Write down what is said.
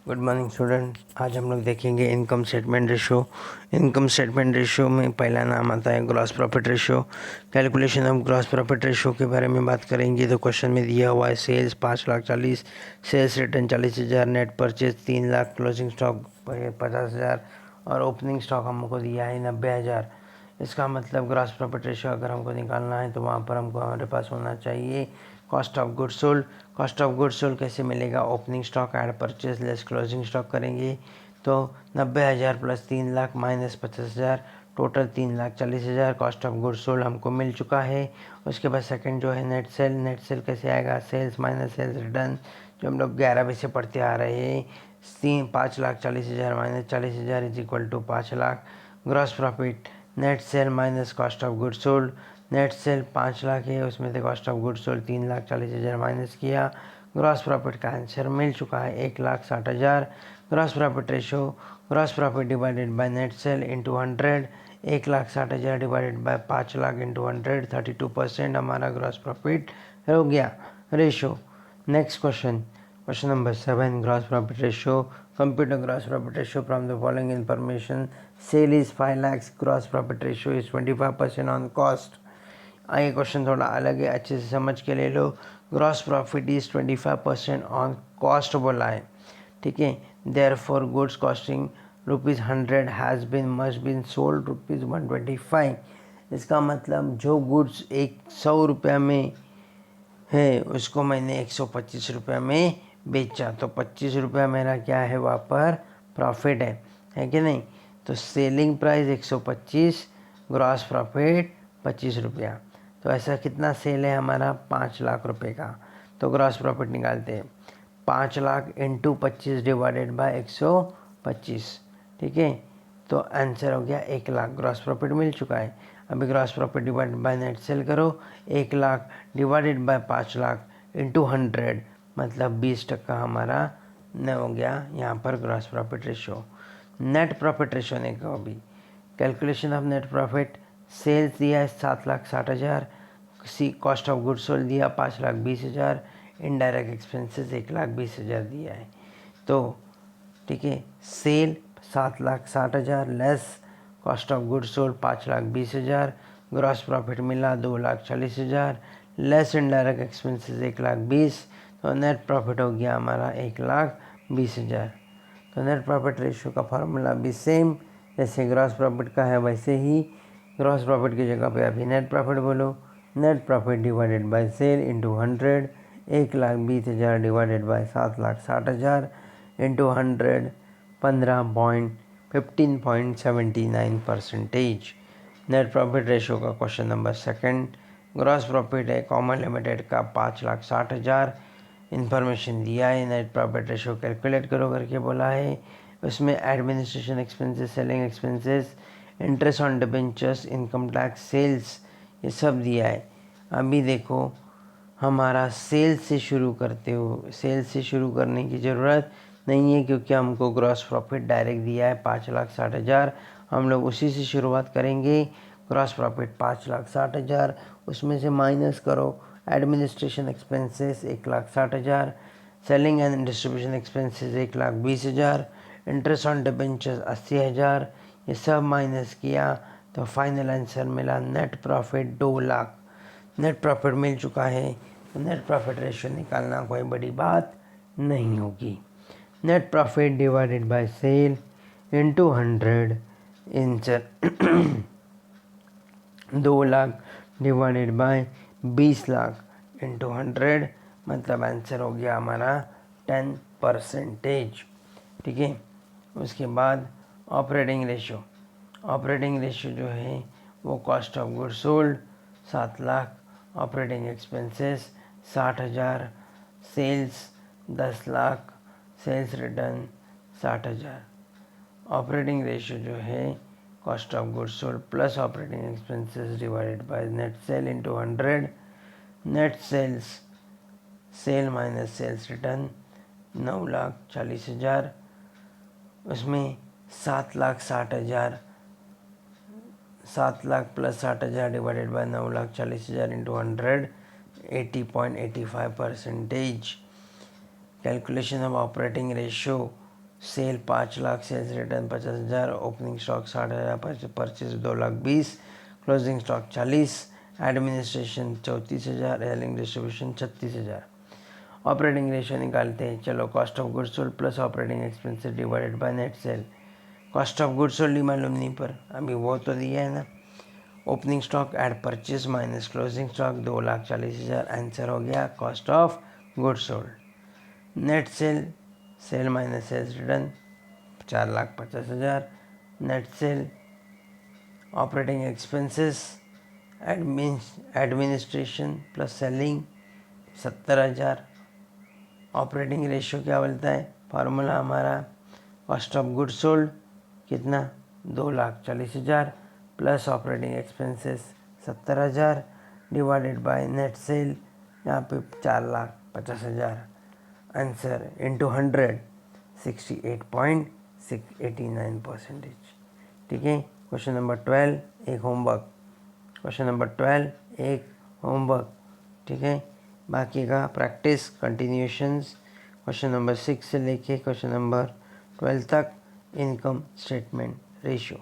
Good morning student. आज हम लोग देखेंगे income statement ratio. Income statement ratio में पहला नाम आता है gross profit ratio. Calculation of gross profit ratio के बारे में बात करेंगे। तो क्वेश्चन में दिया हुआ है sales 5,40,000, sales return 40,000, net purchase 3,00,000, closing stock 50,000 और ओपनिंग स्टॉक हमको दिया है 90,000। इसका मतलब ग्रॉस प्रॉफिट रेशो अगर हमको निकालना है तो वहाँ पर हमको हमारे पास होना चाहिए cost of goods sold. Cost of goods sold कैसे मिलेगा? Opening stock add purchase less closing stock करेंगे तो 90,000 plus 3,00,000 minus 50,000, total 3,40,000 cost of goods sold हमको मिल चुका है। उसके बाद सेकंड जो है नेट सेल। नेट सेल कैसे आएगा? सेल्स माइनस सेल्स रिटर्न, जो हम लोग 11 से पढ़ते आ रहे हैं। 5,40,000 minus 40,000 is equal to 5,00,000। Gross profit net sale minus cost of goods sold. Net sale 5,00,000 है, उसमें से cost of goods sold 3,40,000 minus किया। ग्रॉस प्रॉफिट का आंसर मिल चुका है 1,60,000। Gross profit ratio, gross profit divided by net sale into 100, 1,60,000 divided by 5,00,000 into 100, 32% हमारा gross profit हो गया ratio. Next question, question number 7, gross profit ratio. Compute the gross profit ratio from the following information. Sale is 5 lakhs, gross profit ratio is 25% on cost. ये question थोड़ा अलग है, अच्छे से समझ के ले लो। Gross profit is 25% on cost बोला है, ठीक है। Therefore goods costing ₹100 has been must been sold ₹125। इसका मतलब जो गुड्स 100 में है उसको मैंने 125 रुपये में बेचा, तो 25 रुपया मेरा क्या है? वहाँ पर प्रॉफिट है कि नहीं? तो सेलिंग प्राइस 125, ग्रॉस प्रॉफिट 25 रुपया। तो ऐसा कितना सेल है हमारा? 5,00,000 रुपये का। तो ग्रॉस प्रॉफिट निकालते हैं 5,00,000 इंटू 25 डिवाइडेड बाय 125, ठीक है। तो आंसर हो गया 1,00,000। ग्रॉस प्रॉफिट मिल चुका है। अभी gross profit divided by net cell करो, 1,00,000 डिवाइडेड बाय 5,00,000 इंटू 100, मतलब 20% हमारा न हो गया यहाँ पर gross profit ratio. Net profit ratio ने कहो अभी calculation of net profit. Sales दिया है 7,60,000, कॉस्ट ऑफ गुड्स सोल्ड दिया 5,20,000, इनडायरेक्ट एक्सपेंसेस 1,20,000 दिया है। तो ठीक है, sale 7,60,000 less cost of goods sold 5,20,000, gross profit मिला 2,40,000 लेस इनडायरेक्ट एक्सपेंसेस 1,20,000, तो नेट प्रॉफिट हो गया हमारा 1,20,000। तो नेट प्रॉफिट रेशियो का फार्मूला भी सेम जैसे ग्रॉस प्रॉफिट का है वैसे ही ग्रॉस प्रॉफिट की जगह पे अभी नेट प्रॉफिट बोलो। Net profit divided by sale into 100, 1,20,000 divided by 7,60,000 into 100, 15.79%। Net profit ratio का question number second. Gross profit है कॉमन लिमिटेड का 5,60,000, इन्फॉर्मेशन दिया है। नेट प्रॉफिट रेशो कैलकुलेट करो करके बोला है। उसमें administration expenses, selling expenses, interest on debentures, income tax, sales, ये सब दिया है। अभी देखो हमारा सेल्स से शुरू करते हो, सेल्स से शुरू करने की ज़रूरत नहीं है क्योंकि हमको ग्रॉस प्रॉफिट डायरेक्ट दिया है 5,60,000। हम लोग उसी से शुरुआत करेंगे। ग्रॉस प्रॉफिट 5,60,000, उसमें से माइनस करो administration expenses 1,60,000, selling and distribution expenses 1,20,000, interest on debentures 80,000, ये सब माइनस किया तो फाइनल आंसर मिला नेट प्रॉफिट 2,00,000। नेट प्रॉफिट मिल चुका है तो नेट प्रॉफिट रेशियो निकालना कोई बड़ी बात नहीं होगी। Net profit divided by sale into 100, answer 2,00,000 divided by 20,00,000 into 100, मतलब आंसर हो गया हमारा 10%, ठीक है। उसके बाद ऑपरेटिंग रेशियो। ऑपरेटिंग रेशियो जो है वो cost of goods sold 7,00,000, operating expenses 60,000, sales 10,00,000, sales return 60,000। Operating ratio जो है cost of goods sold plus operating expenses divided by net sale into 100, net sales, sale minus sales return 9,40,000, उसमें 7,60,000, 7,00,000 plus 60,000 divided by 9,40,000 into 100, 80.85%। Calculation of operating ratio sale 5 lakh, sales return 50,000, opening stock 60,000, purchase 2,20,000, closing stock 40, administration 34,000, selling distribution 36,000। Operating ratio निकालते हैं। चलो, cost of goods sold plus operating expenses divided by net sale. Cost of goods sold ही मालूम नहीं, पर अभी वो तो दिया है ना। Opening stock add purchase minus closing stock 2,40,000, answer हो गया cost of goods sold. Net sale, sale minus sales return 4,50,000, net sale, operating expenses, administration plus selling 70,000। Operating ratio क्या बोलता है, फार्मूला हमारा कॉस्ट ऑफ गुड्स सोल्ड कितना 2,40,000 plus operating expenses 70,000 divided by net cell, यहाँ पे 4,50,000, answer into 100 68.689%। ठीक है। Question number 12 एक होमवर्क, क्वेश्चन नंबर 12 एक होमवर्क। ठीक है। बाकी का प्रैक्टिस कंटिन्यूशंस क्वेश्चन नंबर 6 से लेके क्वेश्चन नंबर 12 तक, इनकम स्टेटमेंट रेशियो।